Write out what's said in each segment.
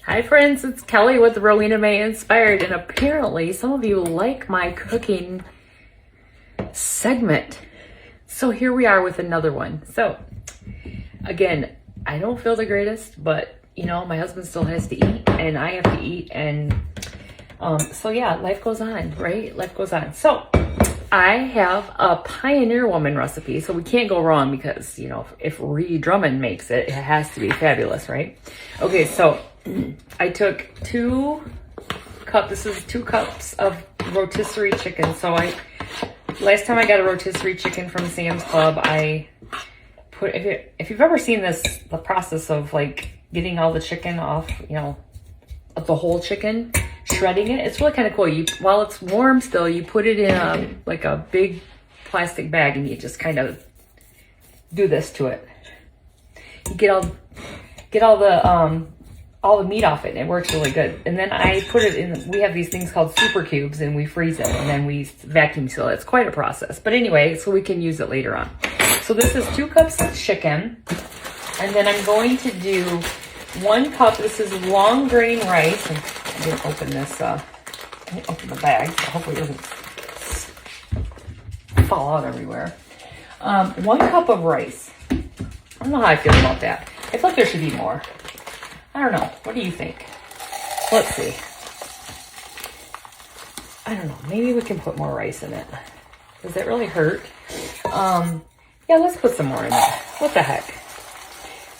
Hi friends, it's Kelly with Rowena May Inspired, and apparently some of you like my cooking segment. So here we are with another one. So again, I don't feel the greatest, but you know, my husband still has to eat and I have to eat, and so yeah, life goes on, right? Life goes on. So I have a Pioneer Woman recipe, so we can't go wrong because, you know, if Ree Drummond makes it, it has to be fabulous, right? Okay, so I took 2 cups of rotisserie chicken. So last time I got a rotisserie chicken from Sam's Club, I put, if you've ever seen the process of like getting all the chicken off, you know, of the whole chicken, shredding it, it's really kind of cool. While it's warm still, you put it in like a big plastic bag and you just kind of do this to it. You get all the meat off it, and it works really good. And then I put it in, we have these things called super cubes, and we freeze it and then we vacuum seal it. It's quite a process, but anyway, so we can use it later on. So this is 2 cups of chicken, and then I'm going to do 1 cup, this is long grain rice, and I didn't open this, open the bag, so hopefully it doesn't fall out everywhere. 1 cup of rice. I don't know how I feel about that. I feel like there should be more. I don't know. What do you think? Let's see. I don't know. Maybe we can put more rice in it. Does that really hurt? Yeah, let's put some more in it. What the heck?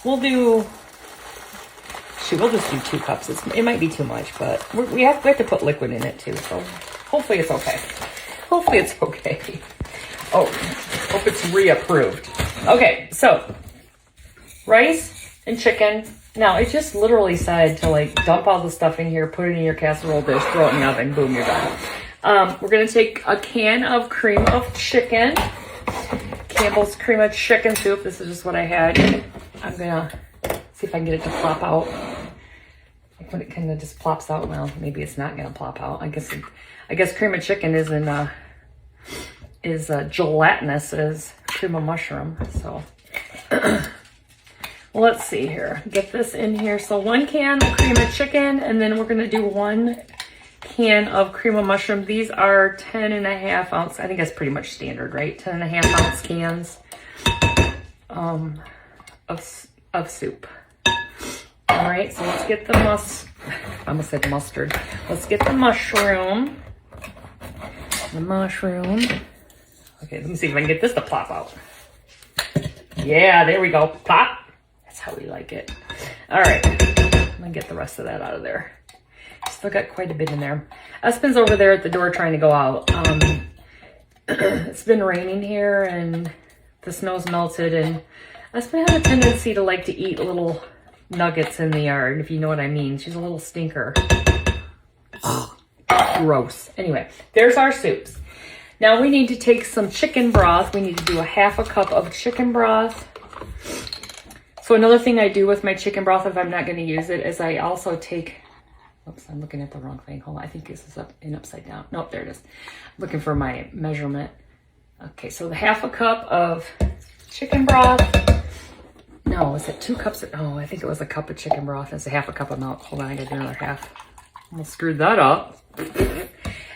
We'll just do 2 cups. It might be too much, but we have to put liquid in it too. So hopefully it's okay. Hopefully it's okay. Oh, hope it's reapproved. Okay, so rice and chicken. Now, it just literally said to like dump all the stuff in here, put it in your casserole dish, throw it in the oven, boom, you're done. We're going to take a can of cream of chicken. Campbell's cream of chicken soup. This is just what I had. I'm going to see if I can get it to plop out. Like when it kind of just plops out, well, maybe it's not going to plop out. I guess cream of chicken isn't is gelatinous as cream of mushroom. So let's see here. Get this in here. So 1 can of cream of chicken, and then we're going to do 1 can of cream of mushroom. These are 10.5 ounce. I think that's pretty much standard, right? 10.5 ounce cans of soup. All right, so let's get I almost said mustard. Let's get the mushroom. Okay, let me see if I can get this to plop out. Yeah, there we go. Plop. That's how we like it. All right, I'm gonna get the rest of that out of there. Still got quite a bit in there. Espen's over there at the door trying to go out. It's been raining here and the snow's melted, and Espen has a tendency to like to eat little nuggets in the yard, if you know what I mean. She's a little stinker. Gross. Anyway, there's our soups. Now we need to take some chicken broth. We need to do a 1/2 cup of chicken broth. So another thing I do with my chicken broth, if I'm not going to use it, is I also take, oops, I'm looking at the wrong thing. Hold on, I think this is upside down. Nope, there it is. I'm looking for my measurement. Okay, so the 1/2 cup of chicken broth. No, is it 2 cups? Oh, I think it was a cup of chicken broth. It's a 1/2 cup of milk. Hold on, I got another half. Almost screwed that up.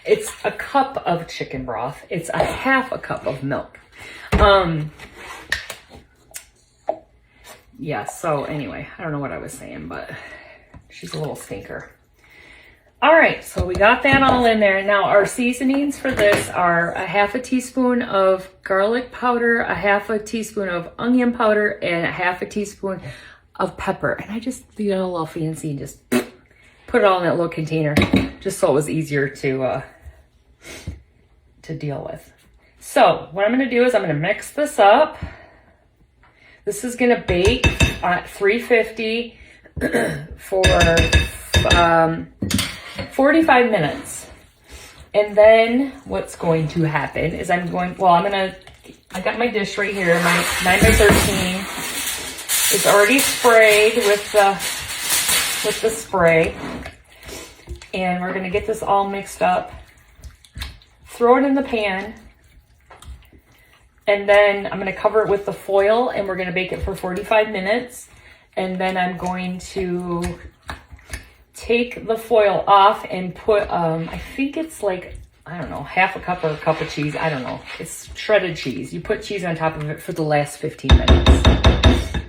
It's a cup of chicken broth. It's a 1/2 cup of milk. Yeah, so anyway, I don't know what I was saying, but she's a little stinker. All right, so we got that all in there. Now our seasonings for this are a 1/2 teaspoon of garlic powder, a 1/2 teaspoon of onion powder, and a 1/2 teaspoon of pepper. And I just did it a little fancy and just put it all in that little container, just so it was easier to deal with. So what I'm gonna do is I'm gonna mix this up. This is gonna bake at 350 for 45 minutes. And then what's going to happen is I got my dish right here, my 9x13. It's already sprayed with the spray. And we're gonna get this all mixed up. Throw it in the pan. And then I'm gonna cover it with the foil, and we're gonna bake it for 45 minutes. And then I'm going to take the foil off and put, I think it's like, I don't know, half a cup or a cup of cheese. I don't know. It's shredded cheese. You put cheese on top of it for the last 15 minutes.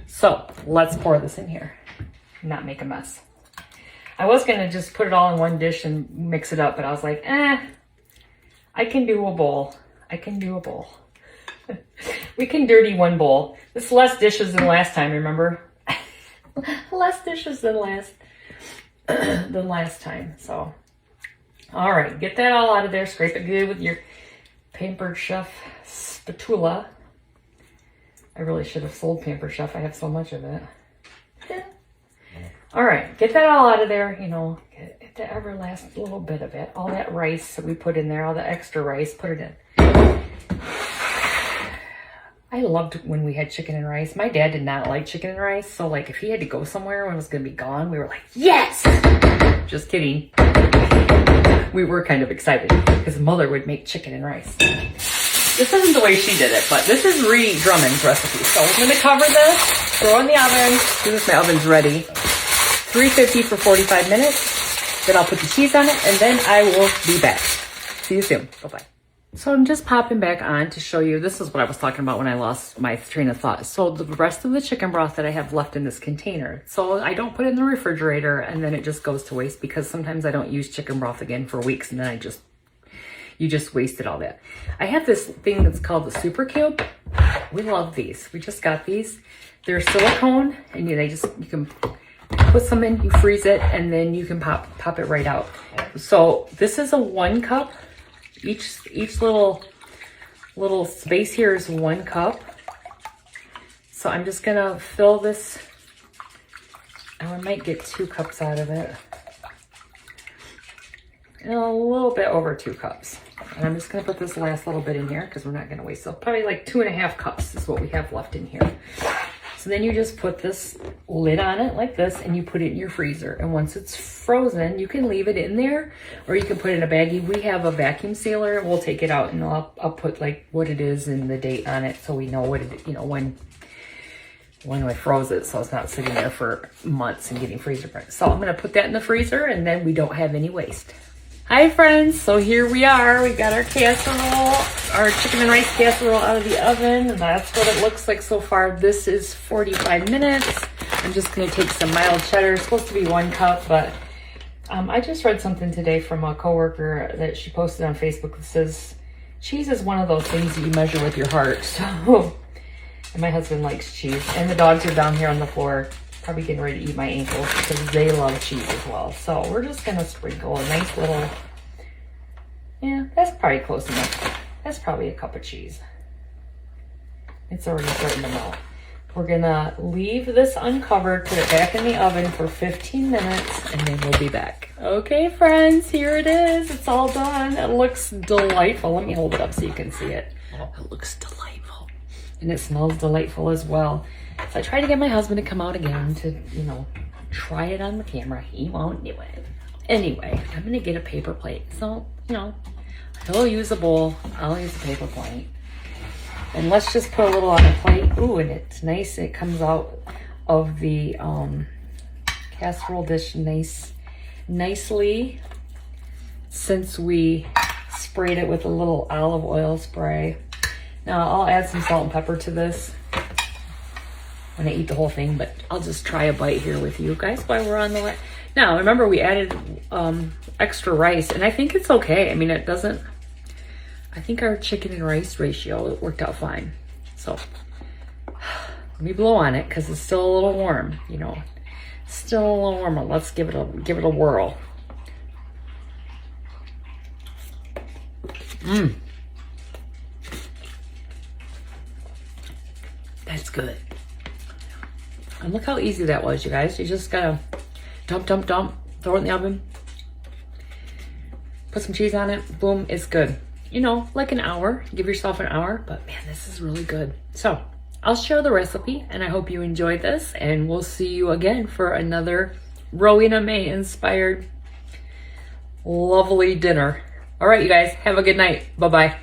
So let's pour this in here and not make a mess. I was going to just put it all in one dish and mix it up, but I was like, I can do a bowl. I can do a bowl. We can dirty one bowl. This is less dishes than last time, remember? Less dishes than last time. So, all right, get that all out of there. Scrape it good with your Pampered Chef spatula. I really should have sold Pampered Chef. I have so much of it. All right, get that all out of there. You know, get the ever last little bit of it. All that rice that we put in there, all the extra rice, put it in. I loved when we had chicken and rice. My dad did not like chicken and rice. So like if he had to go somewhere when it was going to be gone, we were like, yes! Just kidding. We were kind of excited because mother would make chicken and rice. This isn't the way she did it, but this is Ree Drummond's recipe. So I'm going to cover this, throw it in the oven. As soon as my oven's ready, 350 for 45 minutes. Then I'll put the cheese on it and then I will be back. See you soon. Bye-bye. So I'm just popping back on to show you, this is what I was talking about when I lost my train of thought. So the rest of the chicken broth that I have left in this container. So I don't put it in the refrigerator and then it just goes to waste because sometimes I don't use chicken broth again for weeks and then you just wasted all that. I have this thing that's called the Super Cube. We love these. We just got these. They're silicone and you can put some in, you freeze it, and then you can pop it right out. So this is a 1 cup. Each little space here is 1 cup. So I'm just gonna fill this. Oh, I might get 2 cups out of it. And a little bit over 2 cups. And I'm just gonna put this last little bit in here because we're not gonna waste. So probably like 2.5 cups is what we have left in here. So then you just put this lid on it like this and you put it in your freezer. And once it's frozen, you can leave it in there or you can put it in a baggie. We have a vacuum sealer. We'll take it out and I'll put like what it is and the date on it so we know what it, you know, when I froze it so it's not sitting there for months and getting freezer burnt. So I'm going to put that in the freezer and then we don't have any waste. Hi friends, so here we are. We got our casserole, our chicken and rice casserole out of the oven, and that's what it looks like so far. This is 45 minutes. I'm just gonna take some mild cheddar. It's supposed to be 1 cup, but I just read something today from a coworker that she posted on Facebook that says, cheese is one of those things that you measure with your heart. So, and my husband likes cheese, and the dogs are down here on the floor probably getting ready to eat my ankles because they love cheese as well. So we're just gonna sprinkle a nice little, yeah, that's probably close enough. That's probably a cup of cheese. It's already starting to melt. We're gonna leave this uncovered, put it back in the oven for 15 minutes, and then we'll be back. Okay, friends, here it is. It's all done. It looks delightful. Let me hold it up so you can see it. It looks delightful. And it smells delightful as well. So I tried to get my husband to come out again to, you know, try it on the camera. He won't do it. Anyway, I'm gonna get a paper plate. So, you know, he'll use a bowl, I'll use a paper plate. And let's just put a little on the plate. Ooh, and it's nice. It comes out of the casserole dish nicely since we sprayed it with a little olive oil spray. Now I'll add some salt and pepper to this when I eat the whole thing, but I'll just try a bite here with you guys while we're on the way. Now, remember we added extra rice, and I think it's okay. I mean, it doesn't, I think our chicken and rice ratio worked out fine. So, let me blow on it because it's still a little warm, you know. Still a little warmer. Let's give it a whirl. That's good. And look how easy that was, you guys. You just gotta dump, throw it in the oven, put some cheese on it, boom, it's good. You know, like an hour, give yourself an hour, but man, this is really good. So I'll share the recipe and I hope you enjoyed this, and we'll see you again for another Rowena May inspired lovely dinner. All right, you guys, have a good night. Bye-bye.